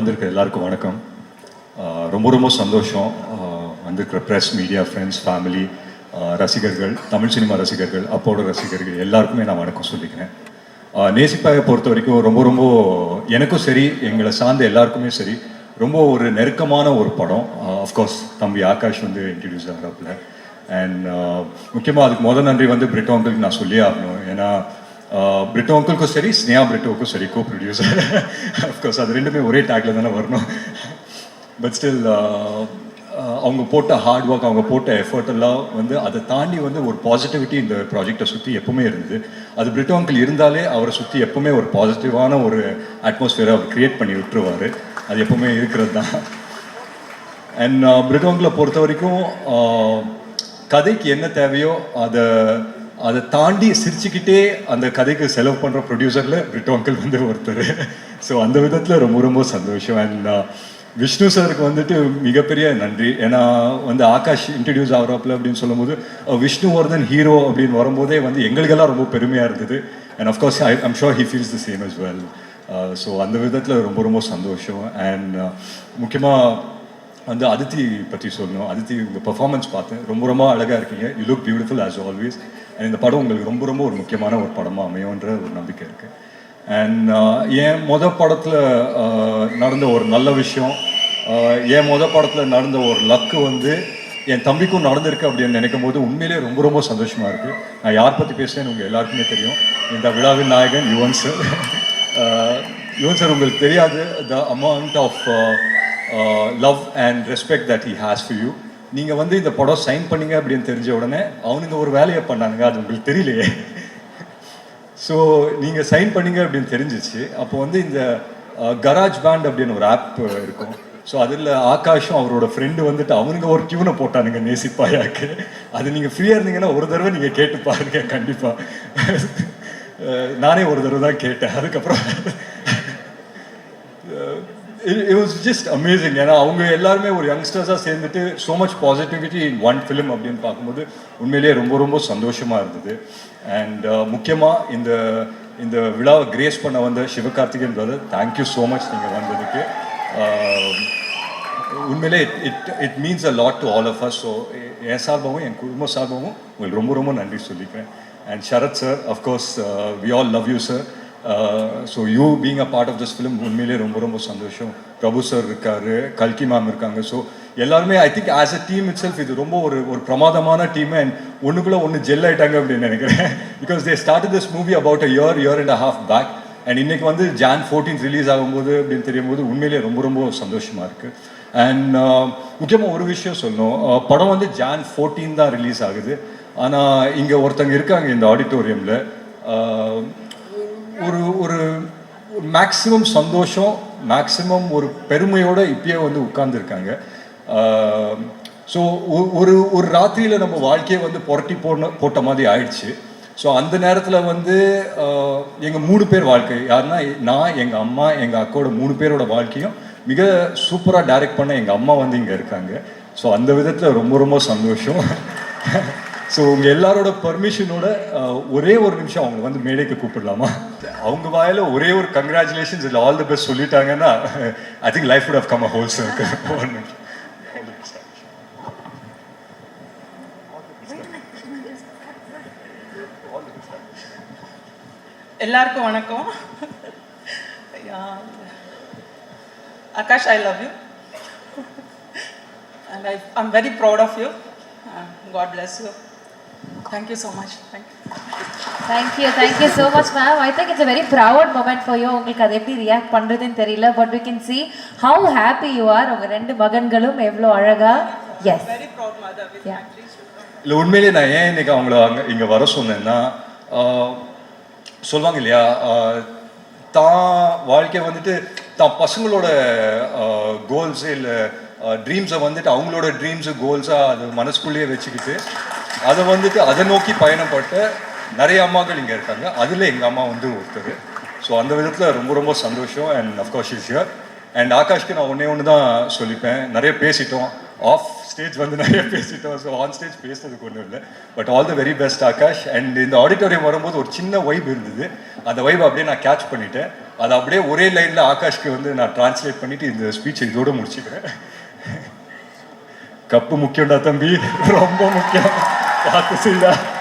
வந்திருக்க எல்லாருக்கும் வணக்கம். ரொம்ப ரொம்ப சந்தோஷம். வந்திருக்கிற ப்ரெஸ், மீடியா, ஃப்ரெண்ட்ஸ், ஃபேமிலி, ரசிகர்கள், தமிழ் சினிமா ரசிகர்கள், அப்போட ரசிகர்கள் எல்லாருக்குமே நான் வணக்கம் சொல்லிக்கிறேன். நேசிப்பாயை பொறுத்த வரைக்கும் ரொம்ப ரொம்ப எனக்கும் சரி, எங்களை சார்ந்த எல்லாருக்குமே சரி, ரொம்ப ஒரு நெருக்கமான ஒரு படம். அஃப்கோர்ஸ் தம்பி ஆகாஷ் வந்து இன்ட்ரடியூஸ் ஆகிறாப்புல. அண்ட் முக்கியமாக அதுக்கு நன்றி வந்து பிரிட்டோ அங்கிளுக்கு நான் சொல்லியே ஆகணும். ஏன்னா பிரிட்டோ அங்கிளுக்கும் சரி, ஸ்னேஹா பிரிட்டோவுக்கும் சரி, கோ ப்ரொடியூசர். அஃப்கோர்ஸ் அது ரெண்டுமே ஒரே டேக்கில் தானே வரணும். பட் ஸ்டில் அவங்க போட்ட ஹார்ட் ஒர்க், அவங்க போட்ட எஃபர்ட் எல்லாம் வந்து அதை தாண்டி வந்து ஒரு பாசிட்டிவிட்டி இந்த ப்ராஜெக்டை சுற்றி எப்பவுமே இருந்தது. அது பிரிட்டோ அங்கிள் இருந்தாலே அவரை சுற்றி எப்பவுமே ஒரு பாசிட்டிவான ஒரு அட்மாஸ்ஃபியரை அவர் க்ரியேட் பண்ணி விட்டுருவார். அது எப்பவுமே இருக்கிறது தான். அண்ட் பிரிட்டோ அங்கிளை பொறுத்த வரைக்கும் கதைக்கு என்ன தேவையோ அதை தாண்டி சிரிச்சுக்கிட்டே அந்த கதைக்கு செலவு பண்ணுற ப்ரொடியூசரில் பிரிட்டோ அங்கிள் வந்து ஒருத்தர். ஸோ அந்த விதத்தில் ரொம்ப ரொம்ப சந்தோஷம். அண்ட் விஷ்ணு சாருக்கு வந்துட்டு மிகப்பெரிய நன்றி. ஏன்னா வந்து ஆகாஷ் இன்ட்ரடியூஸ் ஆகிறாப்புல அப்படின்னு சொல்லும்போது விஷ்ணுவர்தன் ஹீரோ அப்படின்னு வரும்போதே வந்து எங்களுக்கெல்லாம் ரொம்ப பெருமையாக இருந்தது. And of course I'm sure he feels the same as well. So அந்த விதத்தில் ரொம்ப ரொம்ப சந்தோஷம். அண்ட் முக்கியமாக வந்து அதித்தி பற்றி சொல்லணும். அதித்தி உங்கள் பர்ஃபார்மன்ஸ் பார்த்தேன், ரொம்ப ரொம்ப அழகாக இருக்கீங்க. You look beautiful as always. And இந்த படம் உங்களுக்கு ரொம்ப ரொம்ப ஒரு முக்கியமான ஒரு படமாக அமையுன்ற ஒரு நம்பிக்கை இருக்குது. அண்ட் என் படத்தில் நடந்த ஒரு நல்ல விஷயம், என் படத்தில் நடந்த ஒரு லக்கு வந்து என் தம்பிக்கும் நடந்திருக்கு அப்படின்னு நினைக்கும் போது உண்மையிலே ரொம்ப ரொம்ப சந்தோஷமாக இருக்குது. நான் யார் பற்றி பேசுகிறேன்னு உங்கள் எல்லாருக்குமே தெரியும். இந்த விழாவின் நாயகன் யுவன் சார். யுவன் சார் உங்களுக்கு தெரியாது the amount of love and respect that he has for you. நீங்கள் வந்து இந்த படம் சைன் பண்ணீங்க அப்படின்னு தெரிஞ்ச உடனே அவனுங்க ஒரு வேலையை பண்ணானுங்க, அது உங்களுக்கு தெரியலையே. ஸோ நீங்கள் சைன் பண்ணீங்க அப்படின்னு தெரிஞ்சிச்சு. அப்போ வந்து இந்த கராஜ் பேண்ட் அப்படின்னு ஒரு ஆப் இருக்கும். ஸோ அதில் ஆகாஷும் அவரோட ஃப்ரெண்டு வந்துட்டு அவனுங்க ஒரு டியூனை போட்டானுங்க நேசிப்பாயாக்கு. அது நீங்கள் ஃப்ரீயாக இருந்தீங்கன்னா ஒரு தடவை நீங்கள் கேட்டு பாருங்க கண்டிப்பாக. நானே ஒரு தடவை தான் கேட்டேன். அதுக்கப்புறம் it was just amazing. ஏன்னா அவங்க எல்லாருமே ஒரு யங்ஸ்டர்ஸாக சேர்ந்துட்டு so much positivity in one film அப்படின்னு பார்க்கும்போது உண்மையிலேயே ரொம்ப ரொம்ப சந்தோஷமாக இருந்தது. அண்ட் முக்கியமாக இந்த விழாவை கிரேஸ் பண்ண வந்த Sivakarthikeyan brother, thank you so much நீங்கள் வந்ததுக்கு. உண்மையிலே it means a lot to all of us. So என் சார்பாகவும் என் குடும்ப சார்பாகவும் உங்களுக்கு ரொம்ப ரொம்ப நன்றி சொல்லிக்கிறேன். And Sarath sir, of course we all love you sir. So you being a part of this film உண்மையிலே ரொம்ப ரொம்ப சந்தோஷம். பிரபு சார் இருக்காரு, கல்கி மேம் இருக்காங்க. ஸோ எல்லாருமே I think as a team it self இது ரொம்ப ஒரு பிரமாதமான டீம். அண்ட் ஒன்றுக்குள்ளே ஒன்று ஜெல் ஆகிட்டாங்க அப்படின்னு நினைக்கிறேன். Because they started this movie about a year and a half back. அண்ட் இன்னைக்கு வந்து Jan 14 ரிலீஸ் ஆகும்போது அப்படின்னு தெரியும் போது உண்மையிலே ரொம்ப ரொம்ப சந்தோஷமாக இருக்குது. அண்ட் முக்கியமாக ஒரு விஷயம் சொல்லணும், படம் வந்து Jan 14 தான் ரிலீஸ் ஆகுது. ஆனால் இங்கே ஒருத்தங்க இருக்காங்க இந்த ஆடிட்டோரியமில், ஒரு மேக்ஸிமம் சந்தோஷம், மேக்ஸிமம் ஒரு பெருமையோடு இப்பயே வந்து உட்கார்ந்துருக்காங்க. ஸோ ஒரு ராத்திரியில் நம்ம வாழ்க்கையை வந்து புரட்டி போட்ட மாதிரி ஆயிடுச்சு. ஸோ அந்த நேரத்தில் வந்து எங்கள் 3 பேர் வாழ்க்கை, யாருன்னா நான், எங்கள் அம்மா, எங்கள் அக்காவோட 3 பேரோட வாழ்க்கையும் மிக சூப்பராக டைரக்ட் பண்ண எங்கள் அம்மா வந்து இங்கே இருக்காங்க. ஸோ அந்த விதத்தில் ரொம்ப ரொம்ப சந்தோஷம். ஸோ உங்கள் எல்லாரோட பர்மிஷனோட ஒரே ஒரு நிமிஷம் அவங்க வந்து மேடைக்கு கூப்பிடலாமா? அவங்க வாயில் ஒரே ஒரு கங்க்ராச்சுலேஷன்ஸ் இல்லை ஆல் தி பெஸ்ட் சொல்லிட்டாங்கன்னா I think life would have come a whole circle. எல்லாருக்கும் வணக்கம். Akash, I love you and I'm very proud of you. God bless you. Thank you so much. Thank you so much ma'am. I think it's a very proud moment for you. உங்களுக்கு அதை எப்படி react பண்ணுறதுன்னு தெரியல, but we can see how happy you are. உங்கள் 2 மகன்களும் எவ்வளோ அழகா. Yes, very proud mother with my 3 children. இல்லை உண்மையிலே நான் ஏன் இன்னைக்கு அவங்கள இங்கே வர சொன்னேன்னா, சொல்லுவாங்க இல்லையா, தான் வாழ்க்கை வந்துட்டு தான் பசங்களோட கோல்ஸு இல்லை ட்ரீம்ஸை வந்துட்டு அவங்களோட ட்ரீம்ஸு கோல்ஸாக அது மனசுக்குள்ளேயே வச்சுக்கிட்டு அதை நோக்கி பயணப்பட்ட நிறைய அம்மாக்கள் இங்கே இருக்காங்க. அதில் எங்கள் அம்மா வந்து ஒருத்தர். ஸோ அந்த விதத்தில் ரொம்ப ரொம்ப சந்தோஷம். And of course is here. And ஆகாஷ்க்கு நான் ஒன்று தான் சொல்லிப்பேன், நிறைய பேசிட்டோம், ஆஃப் ஸ்டேஜ் வந்து நிறைய பேசிட்டோம். ஸோ ஆன் ஸ்டேஜ் பேசுறதுக்கு ஒன்றும் இல்லை. But all the very best Akash. And இந்த ஆடிட்டோரியம் வரும்போது ஒரு சின்ன வைப் இருந்தது, அந்த வைப் அப்படியே நான் கேட்ச் பண்ணிட்டேன். அது அப்படியே ஒரே லைனில் ஆகாஷ்க்கு வந்து நான் டிரான்ஸ்லேட் பண்ணிவிட்டு இந்த ஸ்பீச் இதோடு முடிச்சுக்கிறேன். கப்பு முக்கியம்டா தம்பி, ரொம்ப முக்கியம், பார்த்து செய்டா.